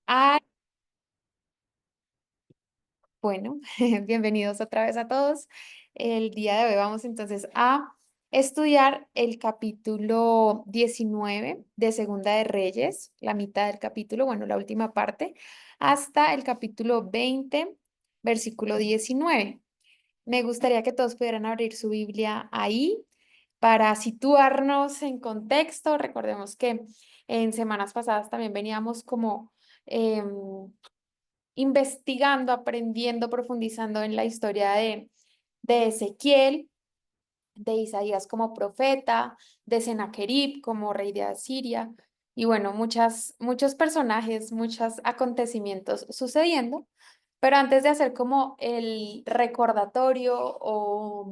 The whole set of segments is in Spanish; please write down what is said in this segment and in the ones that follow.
Ah, bueno, bienvenidos otra vez a todos. El día de hoy vamos entonces a estudiar el capítulo 19 de Segunda de Reyes, la mitad del capítulo, bueno, la última parte, hasta el capítulo 20, versículo 19. Me gustaría que todos pudieran abrir su Biblia ahí para situarnos en contexto. Recordemos que en semanas pasadas también veníamos como em, investigando, aprendiendo, profundizando en la historia de Ezequiel, de Isaías como profeta, de Sennacherib como rey de Asiria, y bueno, muchos personajes, muchos acontecimientos sucediendo. Pero antes de hacer como el recordatorio o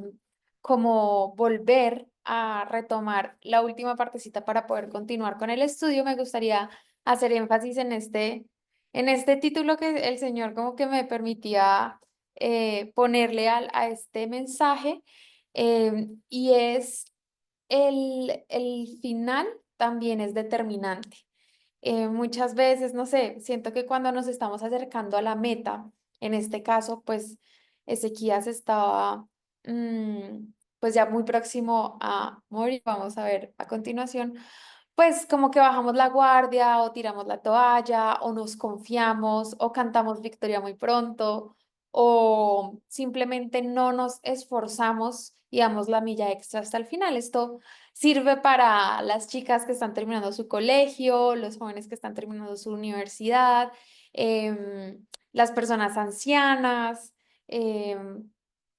como volver a retomar la última partecita para poder continuar con el estudio, me gustaría hacer énfasis en este título que el Señor como que me permitía ponerle a este mensaje, y es el final también es determinante. Muchas veces, no sé, siento que cuando nos estamos acercando a la meta, en este caso, pues Ezequías estaba pues ya muy próximo a morir. Vamos a ver a continuación, pues como que bajamos la guardia o tiramos la toalla o nos confiamos o cantamos victoria muy pronto o simplemente no nos esforzamos y damos la milla extra hasta el final. Esto sirve para las chicas que están terminando su colegio, los jóvenes que están terminando su universidad, las personas ancianas.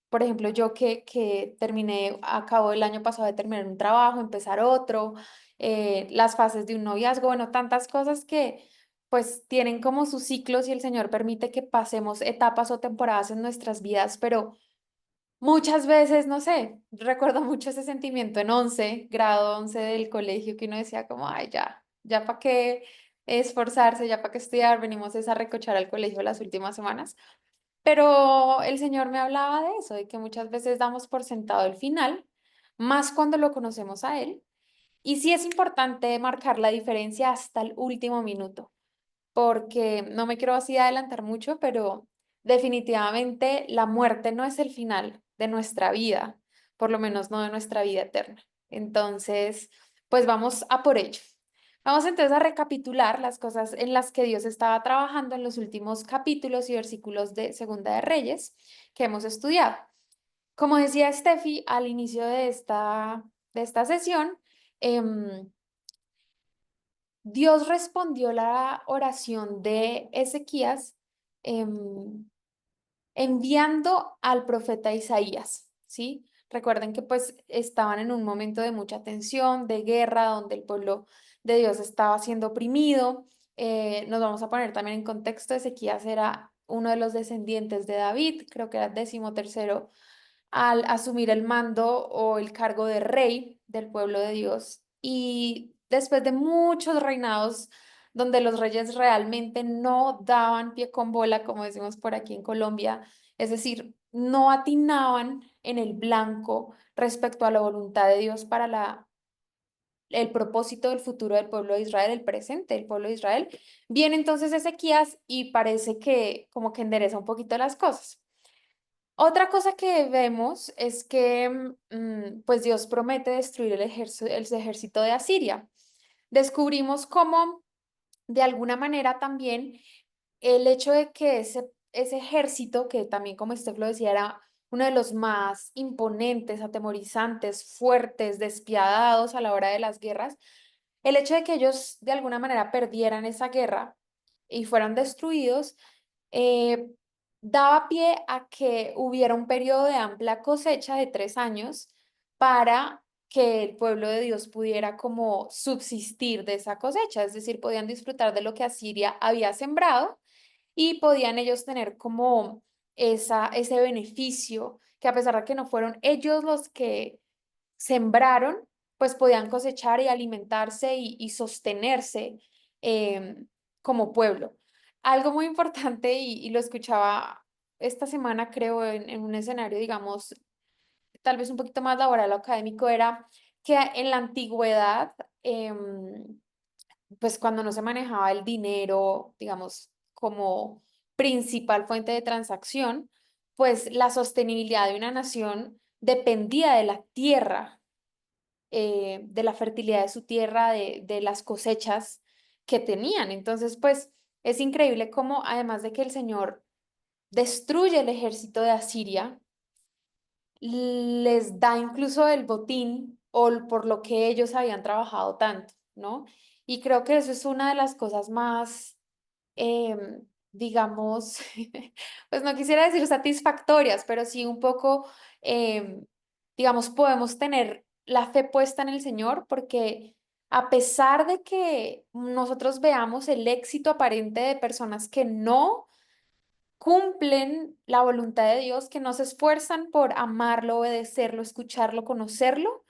Por ejemplo, yo que terminé, acabo el año pasado de terminar un trabajo, empezar otro, las fases de un noviazgo, bueno, tantas cosas que pues tienen como sus ciclos y el Señor permite que pasemos etapas o temporadas en nuestras vidas, pero muchas veces, no sé, recuerdo mucho ese sentimiento en 11 grado 11 del colegio, que uno decía como, ay, ya para qué esforzarse, ya para qué estudiar, venimos es a recochar al colegio las últimas semanas. Pero el Señor me hablaba de eso, de que muchas veces damos por sentado el final, más cuando lo conocemos a Él. Y sí es importante marcar la diferencia hasta el último minuto, porque no me quiero así adelantar mucho, pero definitivamente la muerte no es el final de nuestra vida, por lo menos no de nuestra vida eterna. Entonces, pues vamos a por ello. Vamos entonces a recapitular las cosas en las que Dios estaba trabajando en los últimos capítulos y versículos de Segunda de Reyes que hemos estudiado. Como decía Steffi al inicio de esta sesión, em, Dios respondió la oración de Ezequías, em, enviando al profeta Isaías, ¿sí? Recuerden que pues estaban en un momento de mucha tensión, de guerra, donde el pueblo de Dios estaba siendo oprimido. Nos vamos a poner también en contexto, Ezequías era uno de los descendientes de David, creo que era 13º al asumir el mando o el cargo de rey del pueblo de Dios. Y después de muchos reinados donde los reyes realmente no daban pie con bola, como decimos por aquí en Colombia, es decir, no atinaban en el blanco respecto a la voluntad de Dios para el propósito del futuro del pueblo de Israel, el presente del pueblo de Israel. Viene entonces Ezequías y parece que como que endereza un poquito las cosas. Otra cosa que vemos es que pues Dios promete destruir el ejército de Asiria. Descubrimos cómo de alguna manera también el hecho de que ese ejército, que también como Steph lo decía, era uno de los más imponentes, atemorizantes, fuertes, despiadados a la hora de las guerras, el hecho de que ellos de alguna manera perdieran esa guerra y fueran destruidos, eh, daba pie a que hubiera un periodo de amplia cosecha de 3 años para que el pueblo de Dios pudiera como subsistir de esa cosecha, es decir, podían disfrutar de lo que Asiria había sembrado y podían ellos tener como ese beneficio, que a pesar de que no fueron ellos los que sembraron, pues podían cosechar y alimentarse y sostenerse como pueblo. Algo muy importante, y lo escuchaba esta semana, creo, en un escenario, digamos, tal vez un poquito más laboral o académico, era que en la antigüedad, pues cuando no se manejaba el dinero, digamos, como principal fuente de transacción, pues la sostenibilidad de una nación dependía de la tierra, de la fertilidad de su tierra, de las cosechas que tenían. Entonces, pues es increíble cómo, además de que el Señor destruye el ejército de Asiria, les da incluso el botín o por lo que ellos habían trabajado tanto, ¿no? Y creo que eso es una de las cosas más, digamos, pues no quisiera decir satisfactorias, pero sí un poco, digamos, podemos tener la fe puesta en el Señor porque a pesar de que nosotros veamos el éxito aparente de personas que no cumplen la voluntad de Dios, que no se esfuerzan por amarlo, obedecerlo, escucharlo, conocerlo,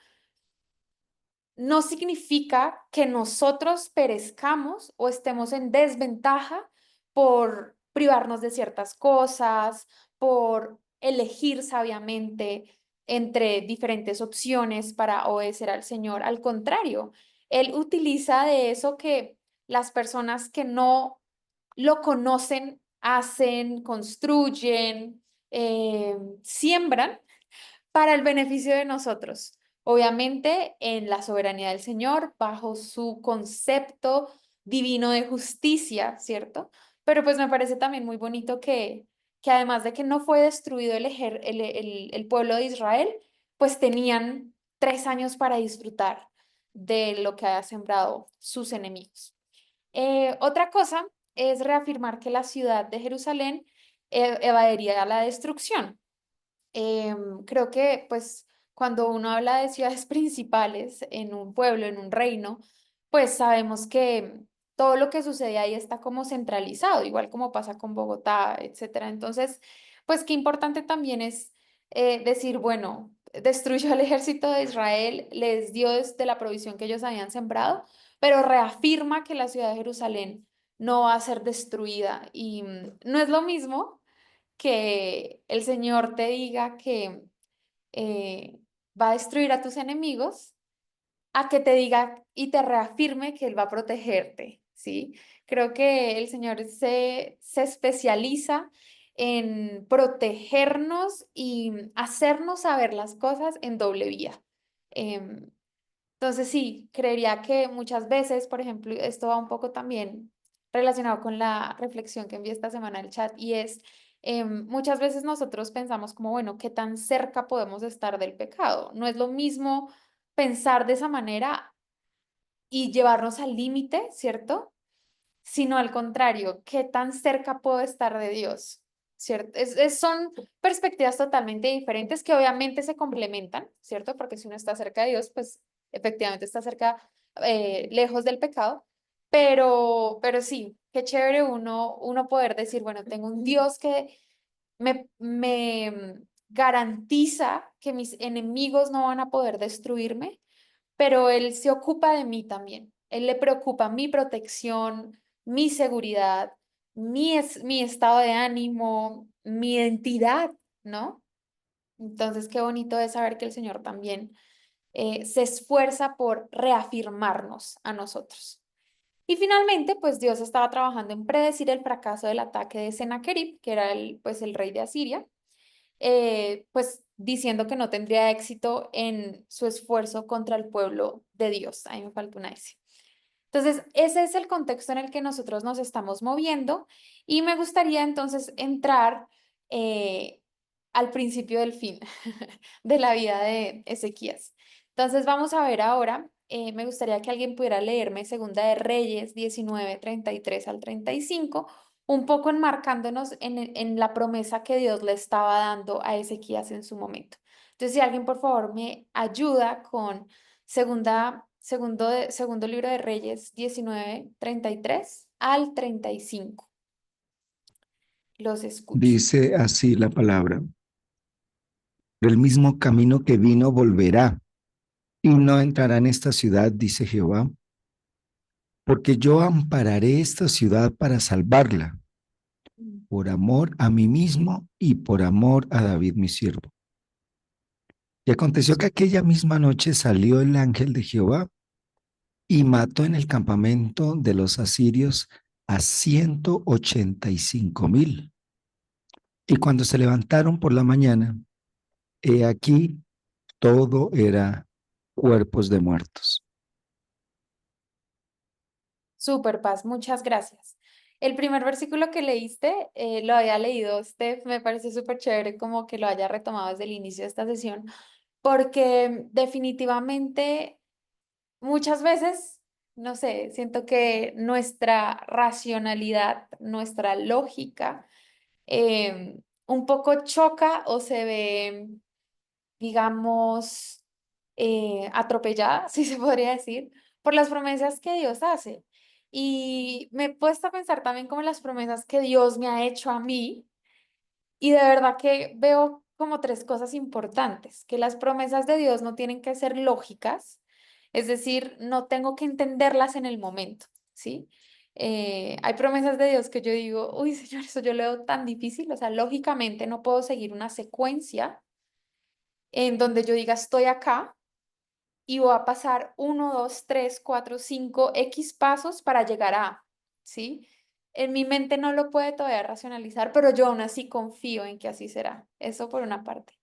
no significa que nosotros perezcamos o estemos en desventaja por privarnos de ciertas cosas, por elegir sabiamente entre diferentes opciones para obedecer al Señor. Al contrario, Él utiliza de eso que las personas que no lo conocen hacen, construyen, siembran para el beneficio de nosotros. Obviamente, en la soberanía del Señor, bajo su concepto divino de justicia, ¿cierto? Pero pues me parece también muy bonito que además de que no fue destruido el pueblo de Israel, pues tenían 3 años para disfrutar de lo que haya sembrado sus enemigos. Otra cosa es reafirmar que la ciudad de Jerusalén evadiría la destrucción. Creo que pues cuando uno habla de ciudades principales en un pueblo, en un reino, pues sabemos que todo lo que sucede ahí está como centralizado, igual como pasa con Bogotá, etcétera. Entonces, pues qué importante también es decir, bueno, destruyó al ejército de Israel, les dio desde la provisión que ellos habían sembrado, pero reafirma que la ciudad de Jerusalén no va a ser destruida y no es lo mismo que el Señor te diga que va a destruir a tus enemigos, a que te diga y te reafirme que Él va a protegerte, ¿sí? Creo que el Señor se especializa en protegernos y hacernos saber las cosas en doble vía. Em, entonces sí, creería que muchas veces, por ejemplo, esto va un poco también relacionado con la reflexión que envié esta semana en el chat y es, muchas veces nosotros pensamos como, bueno, ¿qué tan cerca podemos estar del pecado? No es lo mismo pensar de esa manera y llevarnos al límite, ¿cierto? Sino al contrario, ¿qué tan cerca puedo estar de Dios? ¿Cierto? Son perspectivas totalmente diferentes que obviamente se complementan, ¿cierto? Porque si uno está cerca de Dios, pues efectivamente está cerca, lejos del pecado, pero sí, qué chévere uno poder decir, bueno, tengo un Dios que me garantiza que mis enemigos no van a poder destruirme, pero Él se ocupa de mí también. Él le preocupa mi protección, mi seguridad, mi estado de ánimo, mi identidad, ¿no? Entonces, qué bonito es saber que el Señor también se esfuerza por reafirmarnos a nosotros. Y finalmente, pues Dios estaba trabajando en predecir el fracaso del ataque de Sennacherib, que era pues el rey de Asiria, pues diciendo que no tendría éxito en su esfuerzo contra el pueblo de Dios. Ahí me falta una S. Entonces, ese es el contexto en el que nosotros nos estamos moviendo y me gustaría entonces entrar eh, al principio del fin de la vida de Ezequías. Entonces, vamos a ver ahora, me gustaría que alguien pudiera leerme Segunda de Reyes 19:33 al 35, un poco enmarcándonos en la promesa que Dios le estaba dando a Ezequías en su momento. Entonces, si alguien por favor me ayuda con segundo libro de Reyes 19:33 al 35. Los escucho. Dice así la palabra: por el mismo camino que vino volverá y no entrará en esta ciudad, dice Jehová, porque yo ampararé esta ciudad para salvarla, por amor a mí mismo y por amor a David mi siervo. Y aconteció que aquella misma noche salió el ángel de Jehová y mató en el campamento de los asirios a 185,000. Y cuando se levantaron por la mañana, he aquí, todo era cuerpos de muertos. Súper, Paz, muchas gracias. El primer versículo que leíste, lo había leído, Steph, me parece súper chévere como que lo haya retomado desde el inicio de esta sesión, porque definitivamente muchas veces, no sé, siento que nuestra racionalidad, nuestra lógica, un poco choca o se ve, digamos, atropellada, si se podría decir, por las promesas que Dios hace. Y me he puesto a pensar también como en las promesas que Dios me ha hecho a mí, y de verdad que veo como tres cosas importantes, que las promesas de Dios no tienen que ser lógicas, es decir, no tengo que entenderlas en el momento, ¿sí? Hay promesas de Dios que yo digo, uy, Señor, eso yo lo veo tan difícil, o sea, lógicamente no puedo seguir una secuencia en donde yo diga, estoy acá y voy a pasar uno, dos, tres, cuatro, cinco, X pasos para llegar a, ¿sí? En mi mente no lo puede todavía racionalizar, pero yo aún así confío en que así será. Eso por una parte.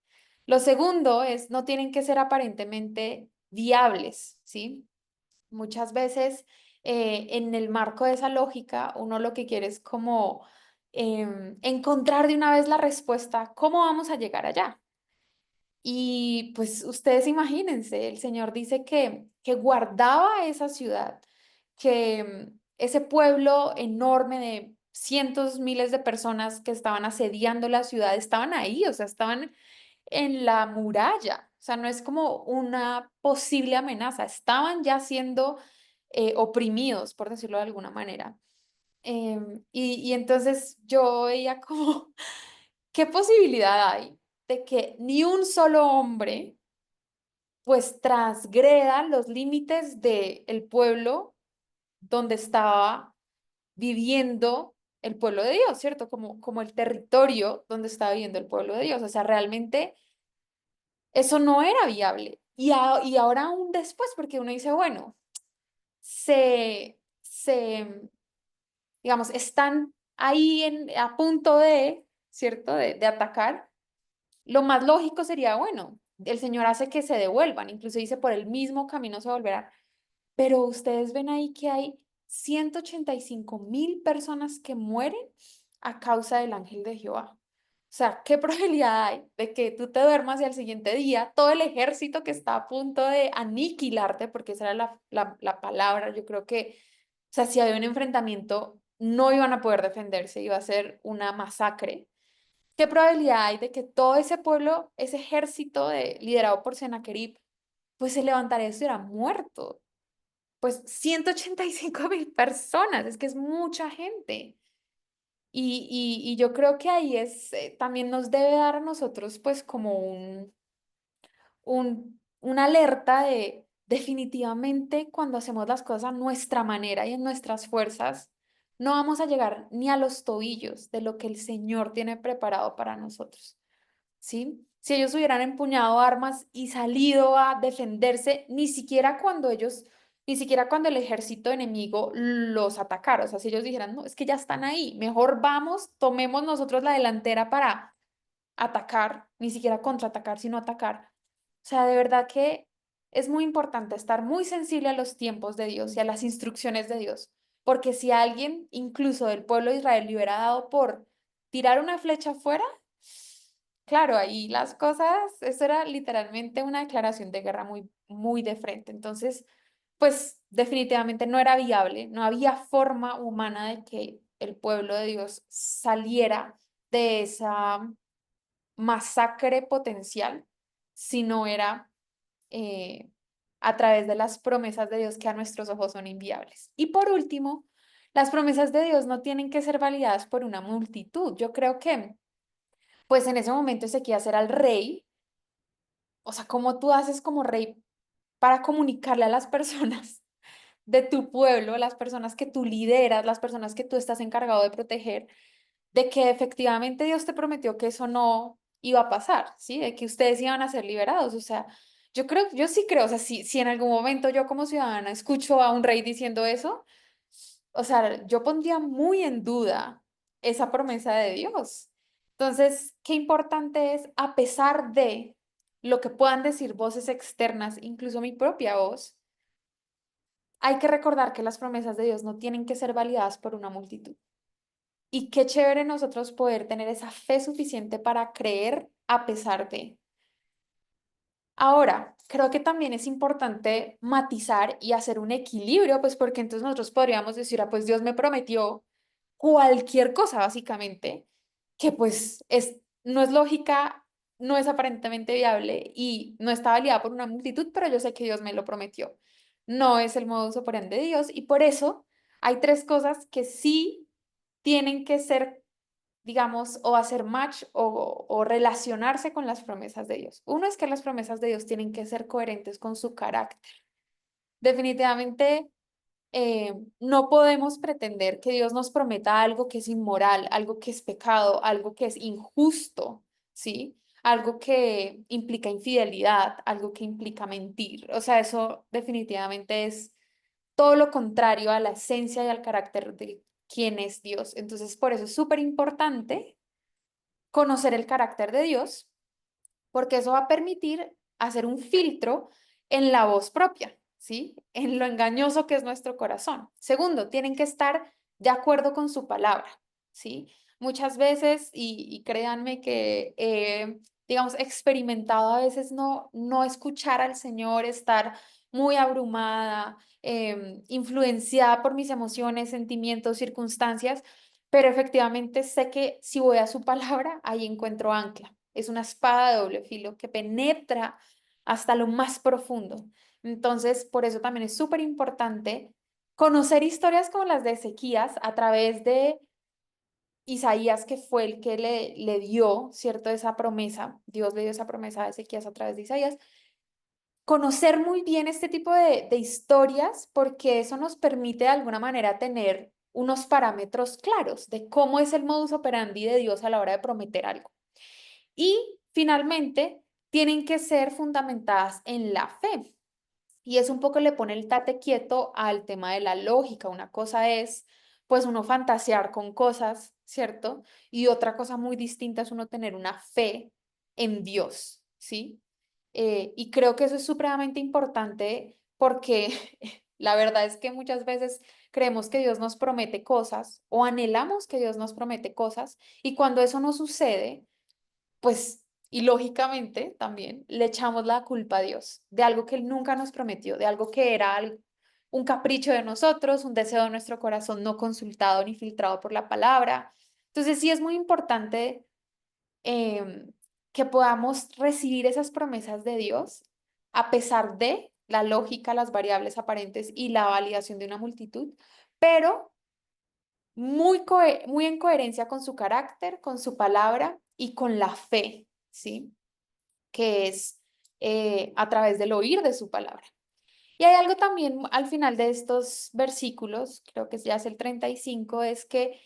Lo segundo es, no tienen que ser aparentemente viables, ¿sí? Muchas veces en el marco de esa lógica, uno lo que quiere es como encontrar de una vez la respuesta, ¿cómo vamos a llegar allá? Y pues ustedes imagínense, el Señor dice que guardaba esa ciudad, que ese pueblo enorme de cientos, miles de personas que estaban asediando la ciudad, estaban ahí, o sea, estaban en la muralla. O sea, no es como una posible amenaza, estaban ya siendo oprimidos, por decirlo de alguna manera. Y entonces yo veía como, ¿qué posibilidad hay de que ni un solo hombre pues transgreda los límites del pueblo donde estaba viviendo el pueblo de Dios, ¿cierto? Como el territorio donde estaba viviendo el pueblo de Dios. O sea, realmente eso no era viable. Y ahora aún después, porque uno dice, bueno, digamos, están ahí a punto de, ¿cierto? De atacar. Lo más lógico sería, bueno, el Señor hace que se devuelvan, incluso dice, por el mismo camino se volverán. Pero ustedes ven ahí que hay 185,000 personas que mueren a causa del ángel de Jehová. O sea, ¿qué probabilidad hay de que tú te duermas y al siguiente día todo el ejército que está a punto de aniquilarte, porque esa era la palabra, yo creo que, o sea, si había un enfrentamiento, no iban a poder defenderse, iba a ser una masacre. ¿Qué probabilidad hay de que todo ese pueblo, ese ejército liderado por Sennacherib, pues se levantaría y estuviera muerto? Pues 185,000 personas, es que es mucha gente. Y yo creo que ahí también nos debe dar a nosotros pues como una alerta de definitivamente cuando hacemos las cosas a nuestra manera y en nuestras fuerzas, no vamos a llegar ni a los tobillos de lo que el Señor tiene preparado para nosotros. ¿Sí? Si ellos hubieran empuñado armas y salido a defenderse, ni siquiera cuando el ejército enemigo los atacara, o sea, si ellos dijeran, no, es que ya están ahí, mejor vamos, tomemos nosotros la delantera para atacar, ni siquiera contraatacar, sino atacar. O sea, de verdad que es muy importante estar muy sensible a los tiempos de Dios y a las instrucciones de Dios, porque si alguien, incluso del pueblo de Israel, le hubiera dado por tirar una flecha afuera, claro, ahí las cosas, eso era literalmente una declaración de guerra muy, muy de frente. Entonces, pues definitivamente no era viable, no había forma humana de que el pueblo de Dios saliera de esa masacre potencial si no era eh, a través de las promesas de Dios que a nuestros ojos son inviables. Y por último, las promesas de Dios no tienen que ser validadas por una multitud. Yo creo que, pues en ese momento Ezequías era el rey, o sea, ¿cómo tú haces como rey para comunicarle a las personas de tu pueblo, las personas que tú lideras, las personas que tú estás encargado de proteger, de que efectivamente Dios te prometió que eso no iba a pasar, ¿sí? De que ustedes iban a ser liberados? O sea, Yo sí creo, o sea, si en algún momento yo como ciudadana escucho a un rey diciendo eso, o sea, yo pondría muy en duda esa promesa de Dios. Entonces, qué importante es, a pesar de lo que puedan decir voces externas, incluso mi propia voz, hay que recordar que las promesas de Dios no tienen que ser validadas por una multitud. Y qué chévere nosotros poder tener esa fe suficiente para creer a pesar de. Ahora, creo que también es importante matizar y hacer un equilibrio, pues porque entonces nosotros podríamos decir, ah, pues Dios me prometió cualquier cosa, básicamente, que pues no es lógica, no es aparentemente viable y no está validada por una multitud, pero yo sé que Dios me lo prometió. No es el modus operandi de Dios y por eso hay tres cosas que sí tienen que ser, digamos, o hacer match o relacionarse con las promesas de Dios. Uno es que las promesas de Dios tienen que ser coherentes con su carácter. Definitivamente no podemos pretender que Dios nos prometa algo que es inmoral, algo que es pecado, algo que es injusto, ¿sí? Algo que implica infidelidad, algo que implica mentir. O sea, eso definitivamente es todo lo contrario a la esencia y al carácter de quién es Dios. Entonces, por eso es súper importante conocer el carácter de Dios, porque eso va a permitir hacer un filtro en la voz propia, ¿sí? En lo engañoso que es nuestro corazón. Segundo, tienen que estar de acuerdo con su palabra, ¿sí? Muchas veces, y créanme que, digamos, experimentado a veces no escuchar al Señor, estar muy abrumada, influenciada por mis emociones, sentimientos, circunstancias, pero efectivamente sé que si voy a su palabra, ahí encuentro ancla. Es una espada de doble filo que penetra hasta lo más profundo. Entonces, por eso también es súper importante conocer historias como las de Ezequías a través de Isaías, que fue el que le dio, ¿cierto? Esa promesa. Dios le dio esa promesa a Ezequías a través de Isaías. Conocer muy bien este tipo de historias porque eso nos permite de alguna manera tener unos parámetros claros de cómo es el modus operandi de Dios a la hora de prometer algo. Y finalmente, tienen que ser fundamentadas en la fe. Y es un poco le pone el tate quieto al tema de la lógica. Una cosa es, pues, uno fantasear con cosas, ¿cierto? Y otra cosa muy distinta es uno tener una fe en Dios, ¿sí? Y creo que eso es supremamente importante porque la verdad es que muchas veces creemos que Dios nos promete cosas o anhelamos que Dios nos promete cosas y cuando eso no sucede, pues, y lógicamente también le echamos la culpa a Dios de algo que Él nunca nos prometió, de algo que era un capricho de nosotros, un deseo de nuestro corazón no consultado ni filtrado por la palabra. Entonces sí es muy importante em, que podamos recibir esas promesas de Dios a pesar de la lógica, las variables aparentes y la validación de una multitud, pero muy en coherencia con su carácter, con su palabra y con la fe, ¿sí? Que es a través del oír de su palabra. Y hay algo también al final de estos versículos, creo que ya es el 35, es que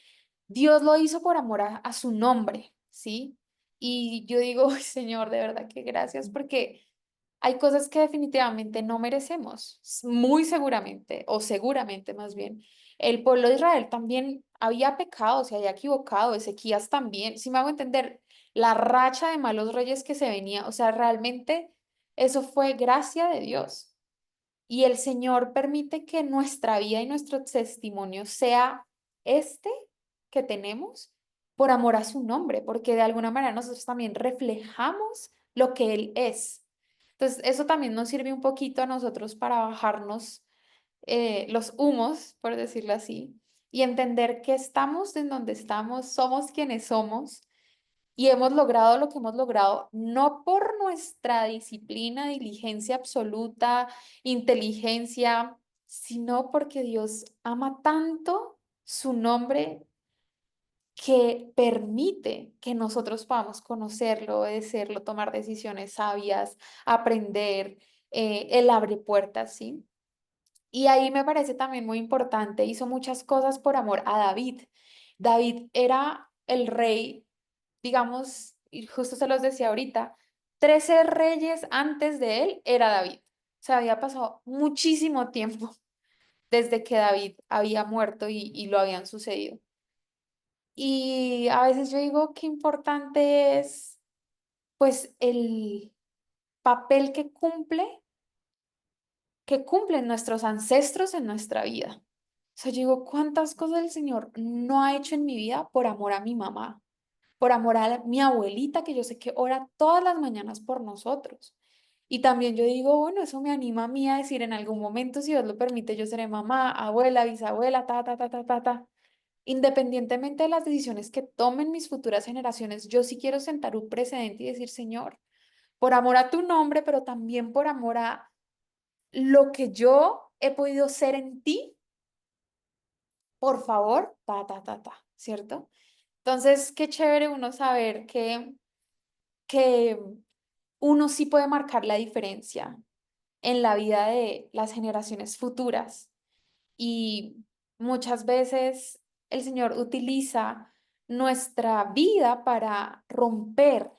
Dios lo hizo por amor a su nombre, ¿sí? Y yo digo, "Ay, Señor, de verdad que gracias, porque hay cosas que definitivamente no merecemos, muy seguramente, o seguramente más bien. El pueblo de Israel también había pecado, se había equivocado, Ezequías también, si me hago entender, la racha de malos reyes que se venía, o sea, realmente eso fue gracia de Dios. Y el Señor permite que nuestra vida y nuestro testimonio sea este que tenemos por amor a su nombre, porque de alguna manera nosotros también reflejamos lo que Él es. Entonces, eso también nos sirve un poquito a nosotros para bajarnos los humos, por decirlo así, y entender que estamos en donde estamos, somos quienes somos y hemos logrado lo que hemos logrado, no por nuestra disciplina, diligencia absoluta, inteligencia, sino porque Dios ama tanto su nombre que permite que nosotros podamos conocerlo, obedecerlo, tomar decisiones sabias, aprender. Él abre puertas, ¿sí? Y ahí me parece también muy importante, hizo muchas cosas por amor a David. David era el rey, digamos, y justo se los decía ahorita, 13 reyes antes de él era David. O sea, había pasado muchísimo tiempo desde que David había muerto y lo habían sucedido. Y a veces yo digo qué importante es, pues, el papel que cumplen nuestros ancestros en nuestra vida. O sea, yo digo, ¿cuántas cosas el Señor no ha hecho en mi vida por amor a mi mamá? Por amor a mi abuelita, que yo sé que ora todas las mañanas por nosotros. Y también yo digo, bueno, eso me anima a mí a decir en algún momento, si Dios lo permite, yo seré mamá, abuela, bisabuela, ta, ta, ta, ta, ta, ta. Independientemente de las decisiones que tomen mis futuras generaciones, yo sí quiero sentar un precedente y decir, Señor, por amor a tu nombre, pero también por amor a lo que yo he podido ser en ti, por favor, ta, ta, ta, ta, ¿cierto? Entonces, qué chévere uno saber que uno sí puede marcar la diferencia en la vida de las generaciones futuras. Y muchas veces el Señor utiliza nuestra vida para romper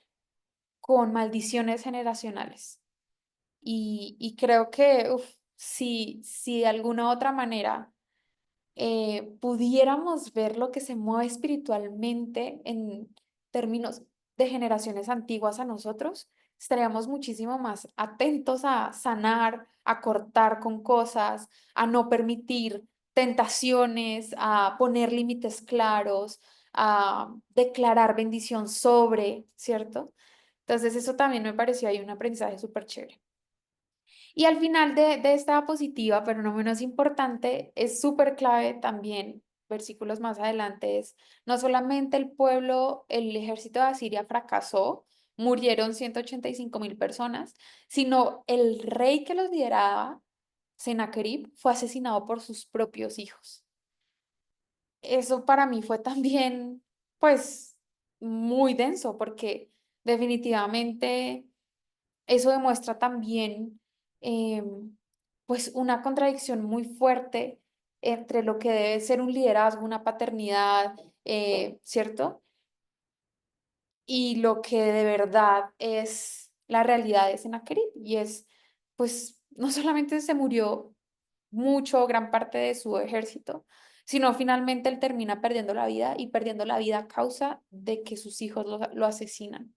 con maldiciones generacionales. Y creo que si de alguna otra manera pudiéramos ver lo que se mueve espiritualmente en términos de generaciones antiguas a nosotros, estaríamos muchísimo más atentos a sanar, a cortar con cosas, a no permitir tentaciones, a poner límites claros, a declarar bendición sobre, ¿cierto? Entonces eso también me pareció ahí un aprendizaje súper chévere. Y al final de esta diapositiva, pero no menos importante, es súper clave también, versículos más adelante, es no solamente el pueblo, el ejército de Asiria fracasó, murieron 185.000 personas, sino el rey que los lideraba, Sennacherib, fue asesinado por sus propios hijos. Eso para mí fue también, pues, muy denso, porque definitivamente eso demuestra también, pues, una contradicción muy fuerte entre lo que debe ser un liderazgo, una paternidad, ¿cierto? Y lo que de verdad es la realidad de Sennacherib. Y es, pues, no solamente se murió mucho, gran parte de su ejército, sino finalmente él termina perdiendo la vida y perdiendo la vida a causa de que sus hijos lo asesinan.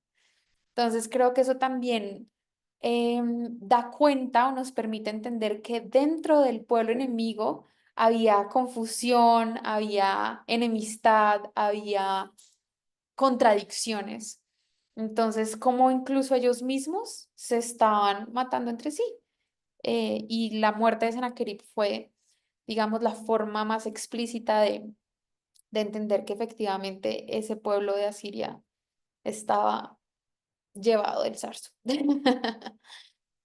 Entonces creo que eso también da cuenta o nos permite entender que dentro del pueblo enemigo había confusión, había enemistad, había contradicciones. Entonces, como incluso ellos mismos se estaban matando entre sí. Y la muerte de Sennacherib fue, digamos, la forma más explícita de entender que efectivamente ese pueblo de Asiria estaba llevado del zarzo.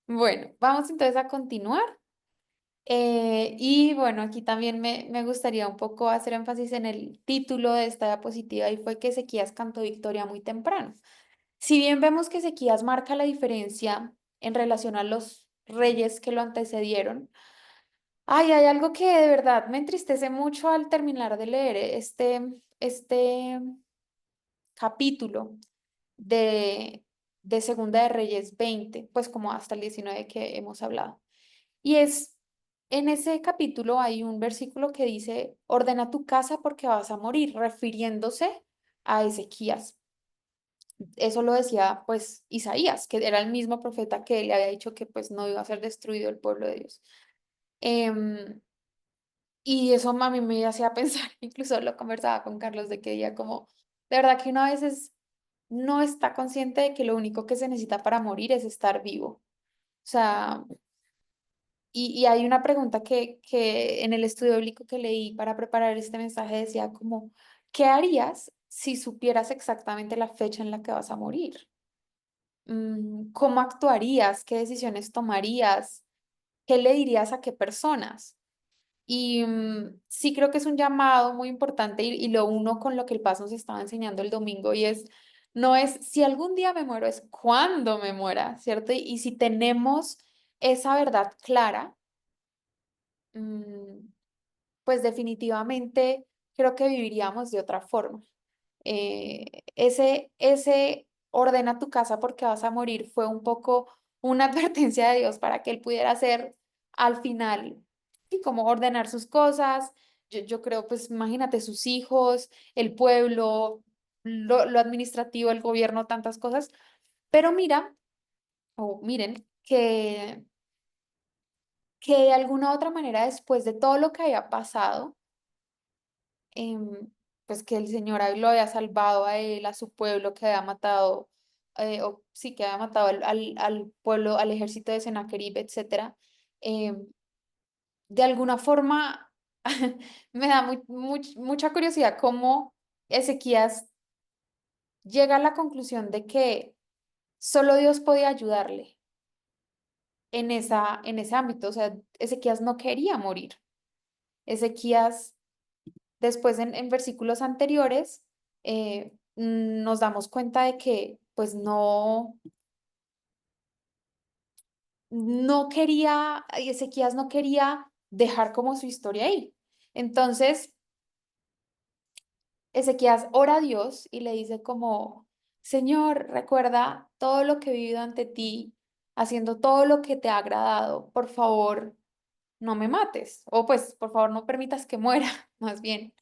Bueno, vamos entonces a continuar. Y bueno, aquí también me gustaría un poco hacer énfasis en el título de esta diapositiva y fue que Ezequías cantó victoria muy temprano. Si bien vemos que Ezequías marca la diferencia en relación a los reyes que lo antecedieron, ay, hay algo que de verdad me entristece mucho al terminar de leer este capítulo de, de Segunda de Reyes 20, pues como hasta el 19 que hemos hablado. Y es, en ese capítulo hay un versículo que dice, ordena tu casa porque vas a morir, refiriéndose a Ezequías. Eso lo decía pues Isaías, que era el mismo profeta que le había dicho que pues no iba a ser destruido el pueblo de Dios. Em, y eso a mí me hacía pensar, incluso lo conversaba con Carlos de que ella como, de verdad que uno a veces no está consciente de que lo único que se necesita para morir es estar vivo. O sea, y hay una pregunta que en el estudio bíblico que leí para preparar este mensaje decía como, ¿qué harías si supieras exactamente la fecha en la que vas a morir? ¿Cómo actuarías? ¿Qué decisiones tomarías? ¿Qué le dirías a qué personas? Y sí creo que es un llamado muy importante y lo uno con lo que el Paz nos estaba enseñando el domingo y es, no es si algún día me muero, es cuándo me muera, ¿cierto? Y si tenemos esa verdad clara, mm, pues definitivamente creo que viviríamos de otra forma. Ese ordena tu casa porque vas a morir, fue un poco una advertencia de Dios para que él pudiera hacer al final y como ordenar sus cosas. Yo creo, pues imagínate sus hijos, el pueblo, lo administrativo, el gobierno, tantas cosas. Pero mira, o miren, que de alguna otra manera, después de todo lo que había pasado, em, pues que el Señor lo había salvado a él, a su pueblo que había matado, o sí, que había matado al pueblo, al ejército de Sennacherib, etcétera. em, de alguna forma, me da mucha curiosidad cómo Ezequías llega a la conclusión de que solo Dios podía ayudarle en ese ámbito. O sea, Ezequías no quería morir. Ezequías, después en versículos anteriores, nos damos cuenta de que pues no quería, Ezequías no quería dejar como su historia ahí. Entonces, Ezequías ora a Dios y le dice como, Señor, recuerda todo lo que he vivido ante ti, haciendo todo lo que te ha agradado. Por favor, no me mates. O pues, por favor, no permitas que muera, más bien.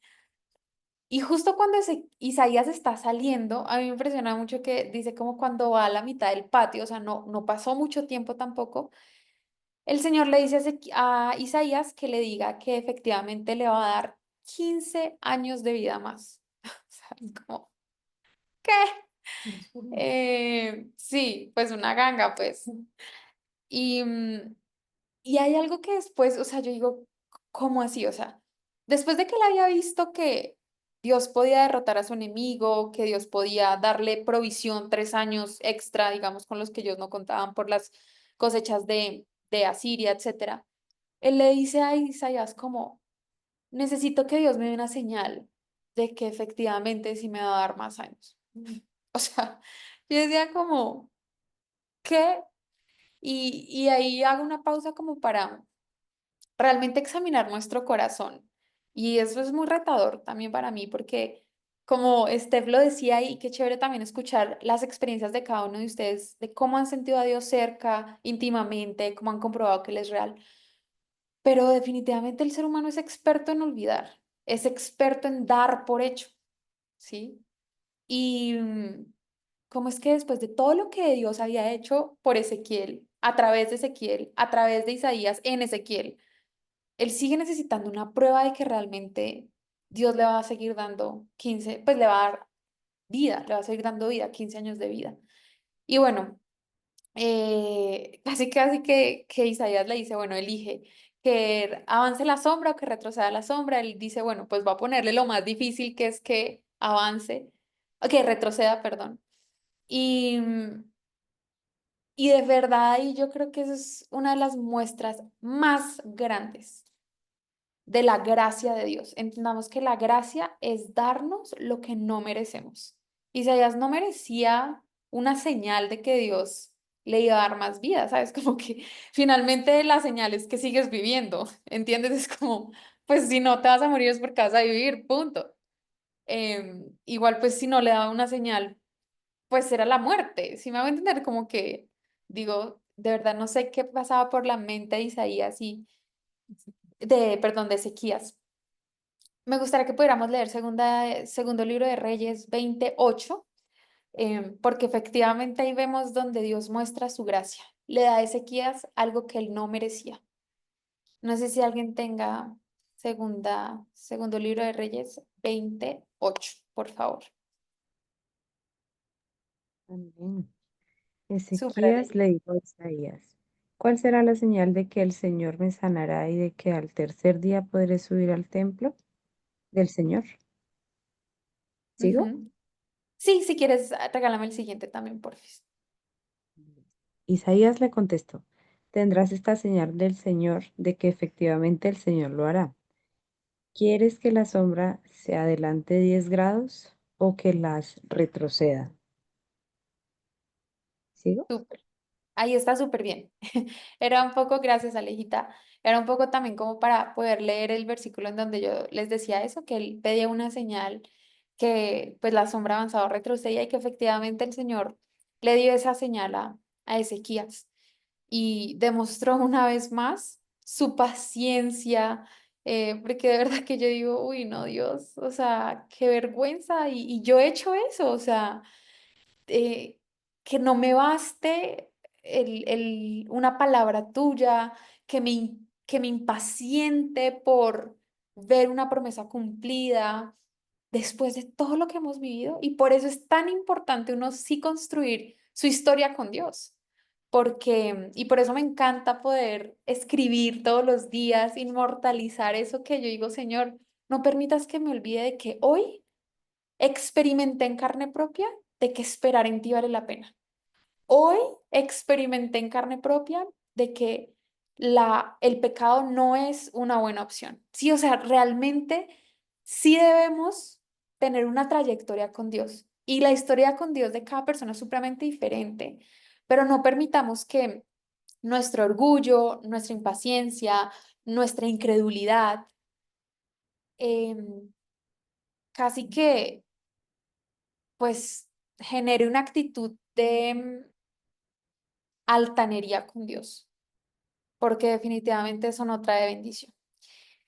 Y justo cuando Isaías está saliendo, a mí me impresiona mucho que dice como cuando va a la mitad del patio, o sea, no pasó mucho tiempo tampoco, el Señor le dice a Isaías que le diga que efectivamente le va a dar 15 años de vida más. O sea, es como, ¿qué? Sí, pues una ganga, pues. Y, y hay algo que después, o sea, yo digo, ¿cómo así? O sea, después de que él había visto que Dios podía derrotar a su enemigo, que Dios podía darle provisión 3 años extra, digamos, con los que ellos no contaban por las cosechas de Asiria, etcétera, él le dice a Isaías como, necesito que Dios me dé una señal de que efectivamente sí me va a dar más años. O sea, yo decía como, ¿qué? Y ahí hago una pausa como para realmente examinar nuestro corazón. Y eso es muy retador también para mí, porque como Steph lo decía, y qué chévere también escuchar las experiencias de cada uno de ustedes, de cómo han sentido a Dios cerca, íntimamente, cómo han comprobado que Él es real. Pero definitivamente el ser humano es experto en olvidar, es experto en dar por hecho, ¿sí? Y cómo es que después de todo lo que Dios había hecho por Ezequiel, a través de Ezequiel, a través de Isaías en Ezequiel, él sigue necesitando una prueba de que realmente Dios le va a seguir dando 15, pues le va a dar vida, le va a seguir dando vida, 15 años de vida. Y bueno, casi que Isaías le dice, bueno, elige que avance la sombra o que retroceda la sombra. Él dice, bueno, pues va a ponerle lo más difícil que es que avance, o que retroceda, perdón. Y, y de verdad, y yo creo que esa es una de las muestras más grandes de la gracia de Dios. Entendamos que la gracia es darnos lo que no merecemos. Isaías no merecía una señal de que Dios le iba a dar más vida, ¿sabes? Como que finalmente la señal es que sigues viviendo, ¿entiendes? Es como, pues si no te vas a morir es porque vas a vivir, punto. Igual pues si no le daba una señal, pues era la muerte. Si me hago entender, como que digo, de verdad no sé qué pasaba por la mente de Isaías y perdón, de Ezequías. Me gustaría que pudiéramos leer segundo libro de Reyes 28, porque efectivamente ahí vemos donde Dios muestra su gracia. Le da a Ezequías algo que él no merecía. No sé si alguien tenga segundo libro de Reyes 28, por favor. Amén. Súper Ezequías alegre. le dijo a Isaías, ¿cuál será la señal de que el Señor me sanará y de que al tercer día podré subir al templo del Señor? ¿Sigo? Ujú. Sí, si quieres, regálame el siguiente también, porfis. Isaías le contestó, tendrás esta señal del Señor de que efectivamente el Señor lo hará. ¿Quieres que la sombra se adelante 10 grados o que las retroceda? ¿Sigo? Súper. Ahí está súper bien. Era un poco, gracias Alejita, era un poco también como para poder leer el versículo en donde yo les decía eso, que él pedía una señal que pues la sombra avanzada retrocedía y que efectivamente el Señor le dio esa señal a Ezequías y demostró una vez más su paciencia, porque de verdad que yo digo, uy, no, Dios, o sea, qué vergüenza, y yo he hecho eso, o sea, eh, que no me baste una palabra tuya, que me impaciente por ver una promesa cumplida después de todo lo que hemos vivido. Y por eso es tan importante uno sí construir su historia con Dios. Y por eso me encanta poder escribir todos los días, inmortalizar eso que yo digo, Señor, no permitas que me olvide de que hoy experimenté en carne propia de que esperar en ti vale la pena. Hoy experimenté en carne propia de que el pecado no es una buena opción. Sí, o sea, realmente sí debemos tener una trayectoria con Dios. Y la historia con Dios de cada persona es supremamente diferente, pero no permitamos que nuestro orgullo, nuestra impaciencia, nuestra incredulidad, em, casi que pues genere una actitud de altanería con Dios, porque definitivamente eso no trae bendición.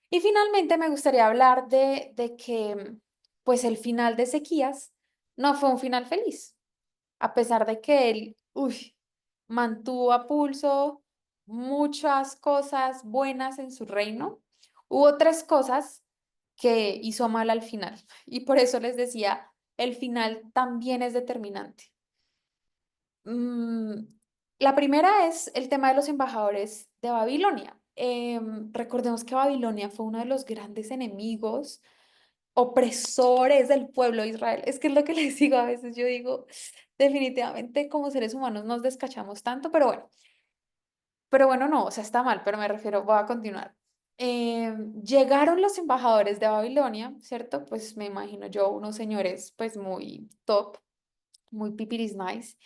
Y finalmente me gustaría hablar de que pues el final de Ezequías no fue un final feliz, a pesar de que él, mantuvo a pulso muchas cosas buenas en su reino. Hubo tres cosas que hizo mal al final, y por eso les decía, el final también es determinante. Mm, la primera es el tema de los embajadores de Babilonia. Recordemos que Babilonia fue uno de los grandes enemigos, opresores del pueblo de Israel. Es que es lo que les digo a veces, yo digo, definitivamente como seres humanos nos descachamos tanto, pero bueno, no, o sea, está mal, pero me refiero, voy a continuar. Llegaron los embajadores de Babilonia, ¿cierto? Pues me imagino yo, unos señores pues muy top, muy pipiris nice.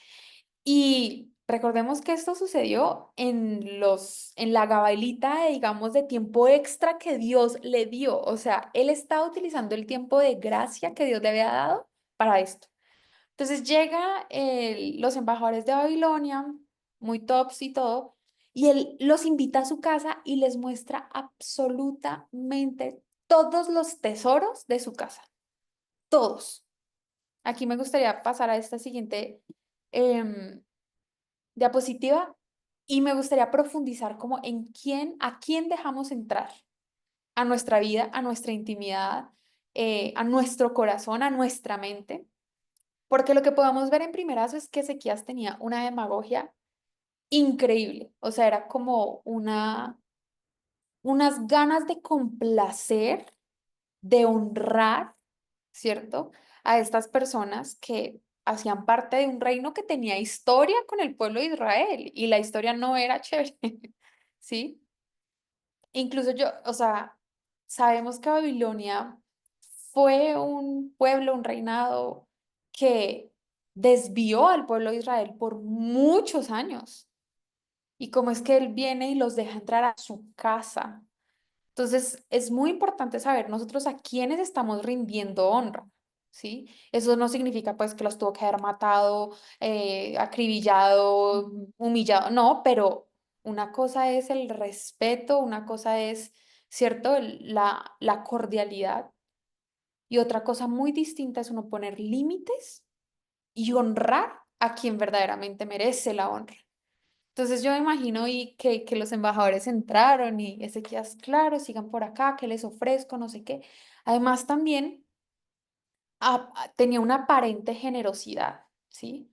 Y recordemos que esto sucedió en la gabaelita, digamos, de tiempo extra que Dios le dio. O sea, él estaba utilizando el tiempo de gracia que Dios le había dado para esto. Entonces llega los embajadores de Babilonia, muy tops y todo, y él los invita a su casa y les muestra absolutamente todos los tesoros de su casa. Todos. Aquí me gustaría pasar a esta siguiente em, diapositiva y me gustaría profundizar como a quién dejamos entrar a nuestra vida, a nuestra intimidad, a nuestro corazón, a nuestra mente, porque lo que podamos ver en primerazo es que Ezequías tenía una demagogia increíble, o sea, era como unas ganas de complacer, de honrar, ¿cierto? A estas personas que hacían parte de un reino que tenía historia con el pueblo de Israel y la historia no era chévere, ¿sí? Incluso yo, o sea, sabemos que Babilonia fue un pueblo, un reinado que desvió al pueblo de Israel por muchos años. Y cómo es que él viene y los deja entrar a su casa. Entonces, es muy importante saber nosotros a quiénes estamos rindiendo honra, ¿sí? Eso no significa pues que los tuvo que haber matado, acribillado, humillado, no, pero una cosa es el respeto, una cosa es, ¿cierto? La cordialidad y otra cosa muy distinta es uno poner límites y honrar a quien verdaderamente merece la honra. Entonces yo me imagino que los embajadores entraron y Ezequías, claro, sigan por acá, que les ofrezco, no sé qué. Además también tenía una aparente generosidad, ¿sí?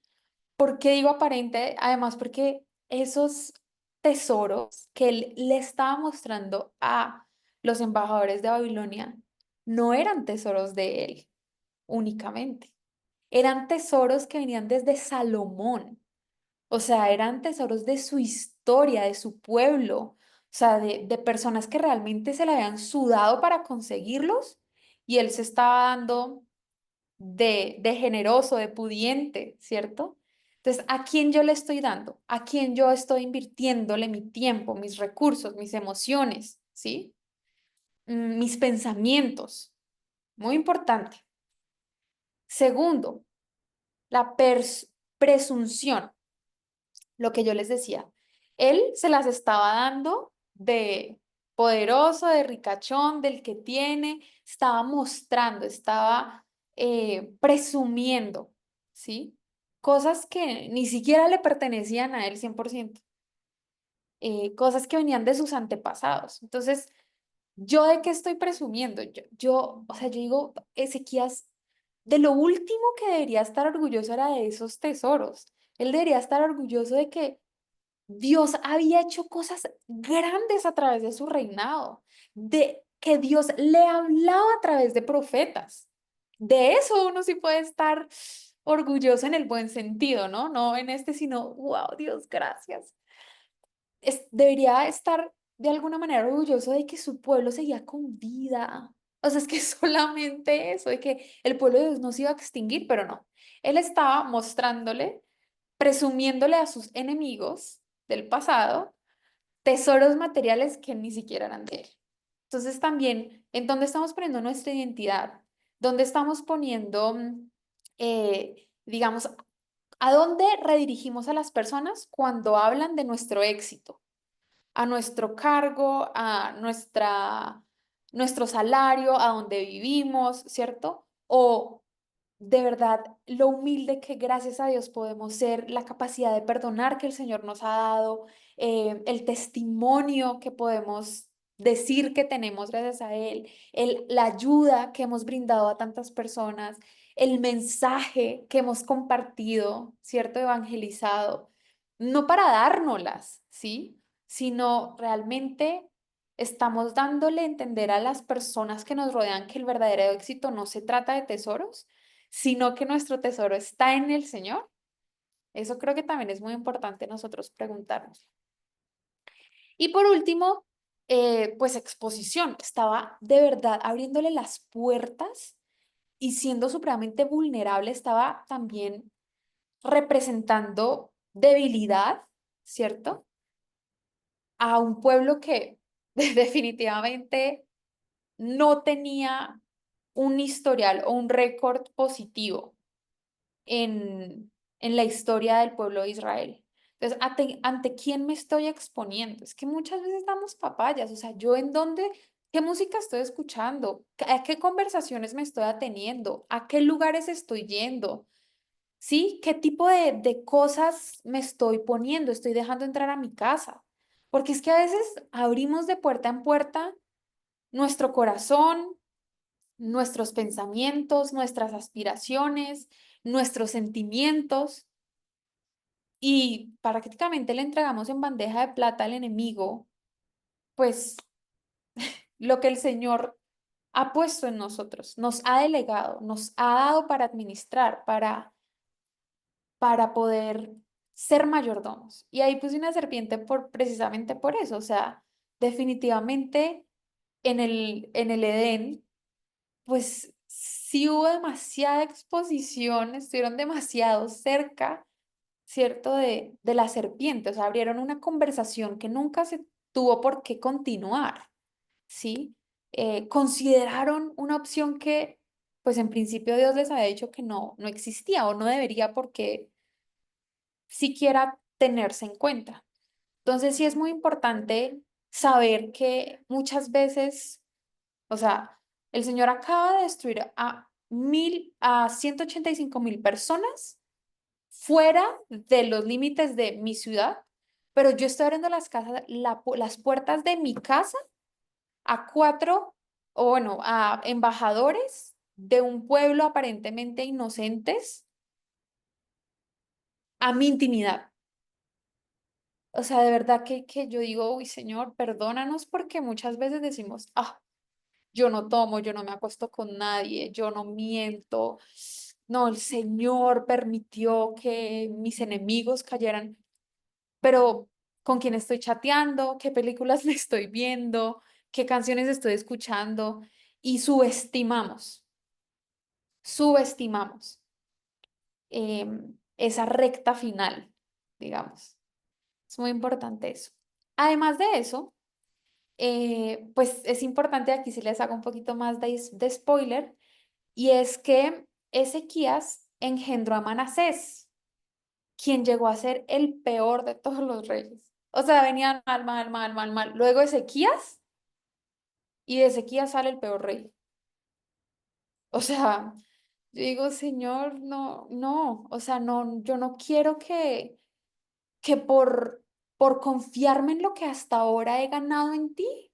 ¿Por qué digo aparente? Además porque esos tesoros que él le estaba mostrando a los embajadores de Babilonia no eran tesoros de él únicamente, eran tesoros que venían desde Salomón. O sea, eran tesoros de su historia, de su pueblo, o sea, de personas que realmente se la habían sudado para conseguirlos y él se estaba dando de generoso, de pudiente, ¿cierto? Entonces, ¿a quién yo le estoy dando? ¿A quién yo estoy invirtiéndole mi tiempo, mis recursos, mis emociones, ¿sí? Mis pensamientos. Muy importante. Segundo, la presunción, lo que yo les decía. Él se las estaba dando de poderoso, de ricachón, del que tiene, estaba mostrando, estaba presumiendo, ¿sí? Cosas que ni siquiera le pertenecían a él 100%, cosas que venían de sus antepasados. Entonces, ¿yo de qué estoy presumiendo? O sea, yo digo, Ezequías, de lo último que debería estar orgulloso era de esos tesoros. Él debería estar orgulloso de que Dios había hecho cosas grandes a través de su reinado, de que Dios le hablaba a través de profetas. De eso uno sí puede estar orgulloso en el buen sentido, ¿no? No en este, sino, wow, Dios, gracias. Debería estar de alguna manera orgulloso de que su pueblo seguía con vida. O sea, es que solamente eso, de que el pueblo de Dios no se iba a extinguir, pero no. Él estaba mostrándole, presumiéndole a sus enemigos del pasado tesoros materiales que ni siquiera eran de él. Entonces también, ¿en dónde estamos poniendo nuestra identidad? ¿Dónde estamos poniendo, digamos, a dónde redirigimos a las personas cuando hablan de nuestro éxito? A nuestro cargo, a nuestro salario, a donde vivimos, ¿cierto? O de verdad lo humilde que gracias a Dios podemos ser, la capacidad de perdonar que el Señor nos ha dado, el testimonio que podemos decir que tenemos gracias a Él, la ayuda que hemos brindado a tantas personas, el mensaje que hemos compartido, ¿cierto? Evangelizado, no para dárnoslas, ¿sí? Sino realmente estamos dándole a entender a las personas que nos rodean que el verdadero éxito no se trata de tesoros, sino que nuestro tesoro está en el Señor. Eso creo que también es muy importante nosotros preguntarnos. Y por último, pues exposición. Estaba de verdad abriéndole las puertas y siendo supremamente vulnerable, estaba también representando debilidad, ¿cierto? A un pueblo que definitivamente no tenía un historial o un récord positivo en la historia del pueblo de Israel. Entonces, ¿ante quién me estoy exponiendo? Es que muchas veces damos papayas, o sea, yo en dónde, qué música estoy escuchando, a qué conversaciones me estoy ateniendo, a qué lugares estoy yendo, ¿sí? ¿Qué tipo de cosas me estoy poniendo, estoy dejando entrar a mi casa? Porque es que a veces abrimos de puerta en puerta nuestro corazón, nuestros pensamientos, nuestras aspiraciones, nuestros sentimientos y prácticamente le entregamos en bandeja de plata al enemigo, pues lo que el Señor ha puesto en nosotros, nos ha delegado, nos ha dado para administrar, para poder ser mayordomos. Y ahí puse una serpiente precisamente por eso, o sea, definitivamente en el Edén pues sí hubo demasiada exposición, estuvieron demasiado cerca, ¿cierto? De la serpiente, o sea, abrieron una conversación que nunca se tuvo por qué continuar, ¿sí? Consideraron una opción que, pues en principio Dios les había dicho que no existía o no debería porque siquiera tenerse en cuenta. Entonces sí es muy importante saber que muchas veces, o sea, el Señor acaba de destruir a 185.000 personas fuera de los límites de mi ciudad, pero yo estoy abriendo las puertas de mi casa a cuatro, o bueno, a embajadores de un pueblo aparentemente inocentes a mi intimidad. O sea, de verdad que yo digo, uy, Señor, perdónanos porque muchas veces decimos, yo no tomo, yo no me acuesto con nadie, yo no miento. No, el Señor permitió que mis enemigos cayeran, pero ¿con quién estoy chateando? ¿Qué películas me estoy viendo? ¿Qué canciones estoy escuchando? Y subestimamos esa recta final, digamos. Es muy importante eso. Además de eso, pues es importante, aquí si les hago un poquito más de spoiler, y es que Ezequías engendró a Manasés, quien llegó a ser el peor de todos los reyes. O sea, venían mal, mal, mal, mal, mal. Luego Ezequías, y de Ezequías sale el peor rey. O sea, yo digo, Señor, no, no, o sea, no, yo no quiero que por confiarme en lo que hasta ahora he ganado en ti,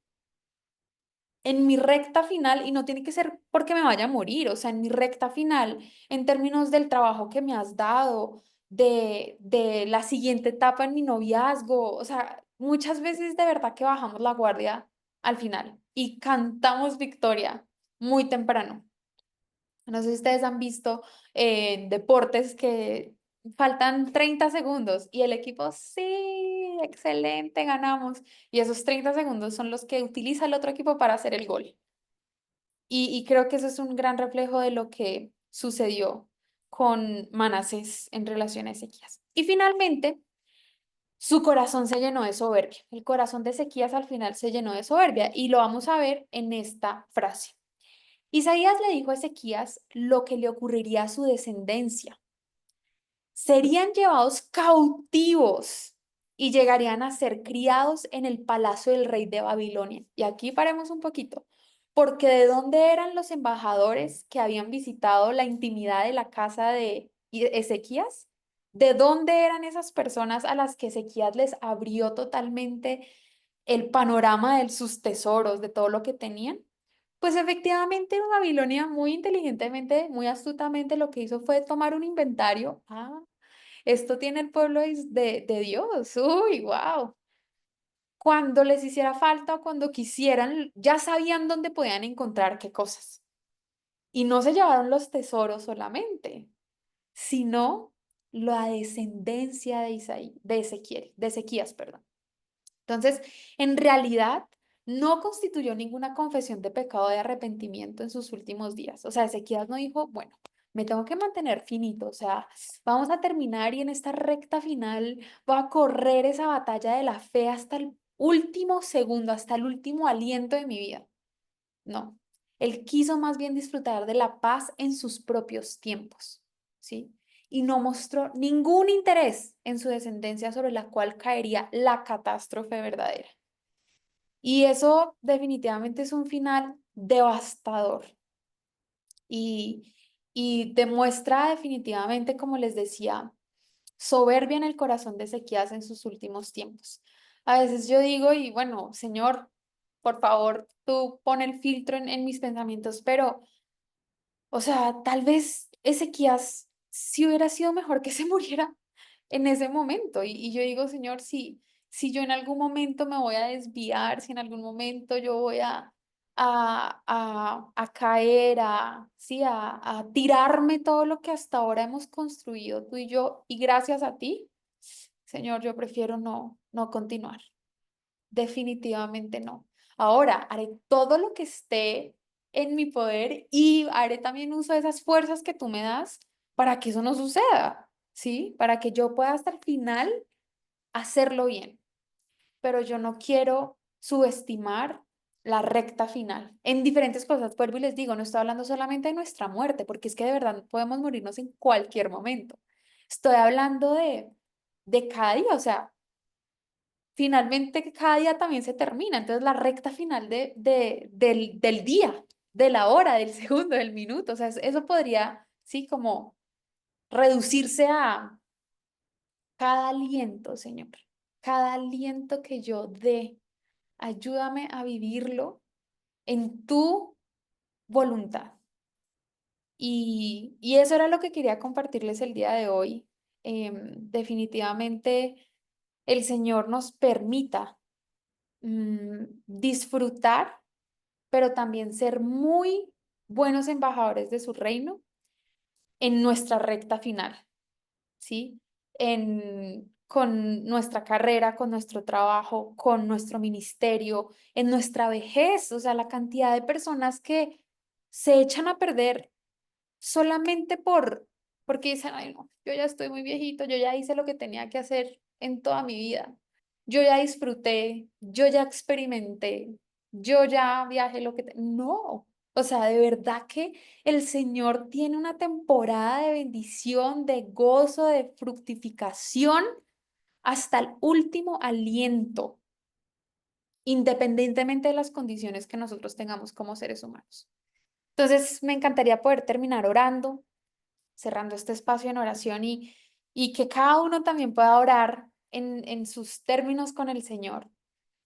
en mi recta final, y no tiene que ser porque me vaya a morir, o sea, en mi recta final, en términos del trabajo que me has dado, de la siguiente etapa en mi noviazgo, o sea, muchas veces de verdad que bajamos la guardia al final y cantamos victoria muy temprano. No sé si ustedes han visto deportes que faltan 30 segundos y el equipo, sí, excelente, ganamos. Y esos 30 segundos son los que utiliza el otro equipo para hacer el gol. Y creo que eso es un gran reflejo de lo que sucedió con Manasés en relación a Ezequías. Y finalmente, su corazón se llenó de soberbia. El corazón de Ezequías al final se llenó de soberbia y lo vamos a ver en esta frase. Isaías le dijo a Ezequías lo que le ocurriría a su descendencia. Serían llevados cautivos y llegarían a ser criados en el palacio del rey de Babilonia. Y aquí paremos un poquito, porque ¿de dónde eran los embajadores que habían visitado la intimidad de la casa de Ezequías? ¿De dónde eran esas personas a las que Ezequías les abrió totalmente el panorama de sus tesoros, de todo lo que tenían? Pues efectivamente Babilonia muy inteligentemente, muy astutamente lo que hizo fue tomar un inventario. Ah, esto tiene el pueblo de Dios. Uy, wow. Cuando les hiciera falta o cuando quisieran, ya sabían dónde podían encontrar qué cosas. Y no se llevaron los tesoros solamente, sino la descendencia de de Ezequías, perdón. Entonces, en realidad, no constituyó ninguna confesión de pecado de arrepentimiento en sus últimos días. O sea, Ezequías no dijo, bueno, me tengo que mantener finito, o sea, vamos a terminar y en esta recta final voy a correr esa batalla de la fe hasta el último segundo, hasta el último aliento de mi vida. No, él quiso más bien disfrutar de la paz en sus propios tiempos, ¿sí? Y no mostró ningún interés en su descendencia sobre la cual caería la catástrofe verdadera. Y eso definitivamente es un final devastador y, y demuestra definitivamente, como les decía, soberbia en el corazón de Ezequías en sus últimos tiempos. A veces yo digo, y bueno, Señor, por favor, tú pon el filtro en mis pensamientos, pero, o sea, tal vez Ezequías sí hubiera sido mejor que se muriera en ese momento. Y yo digo, Señor, si yo en algún momento me voy a desviar, si en algún momento yo voy a caer, sí, a tirarme todo lo que hasta ahora hemos construido tú y yo, y gracias a ti, Señor, yo prefiero no continuar. Definitivamente no. Ahora haré todo lo que esté en mi poder y haré también uso de esas fuerzas que tú me das para que eso no suceda, ¿sí? Para que yo pueda hasta el final hacerlo bien. Pero yo no quiero subestimar la recta final en diferentes cosas. Vuelvo y les digo, no estoy hablando solamente de nuestra muerte, porque es que de verdad podemos morirnos en cualquier momento. Estoy hablando de cada día, o sea, finalmente cada día también se termina. Entonces la recta final del día, de la hora, del segundo, del minuto, o sea, eso podría, sí, como reducirse a cada aliento, Señor, cada aliento que yo dé, ayúdame a vivirlo en tu voluntad. Y eso era lo que quería compartirles el día de hoy. Definitivamente el Señor nos permita disfrutar, pero también ser muy buenos embajadores de su reino en nuestra recta final, ¿sí? Con nuestra carrera, con nuestro trabajo, con nuestro ministerio, en nuestra vejez, o sea, la cantidad de personas que se echan a perder solamente porque dicen, ay, no, yo ya estoy muy viejito, yo ya hice lo que tenía que hacer en toda mi vida, yo ya disfruté, yo ya experimenté, yo ya viajé lo que... No, O sea, de verdad que el Señor tiene una temporada de bendición, de gozo, de fructificación hasta el último aliento, independientemente de las condiciones que nosotros tengamos como seres humanos. Entonces, me encantaría poder terminar orando, cerrando este espacio en oración y que cada uno también pueda orar en sus términos con el Señor.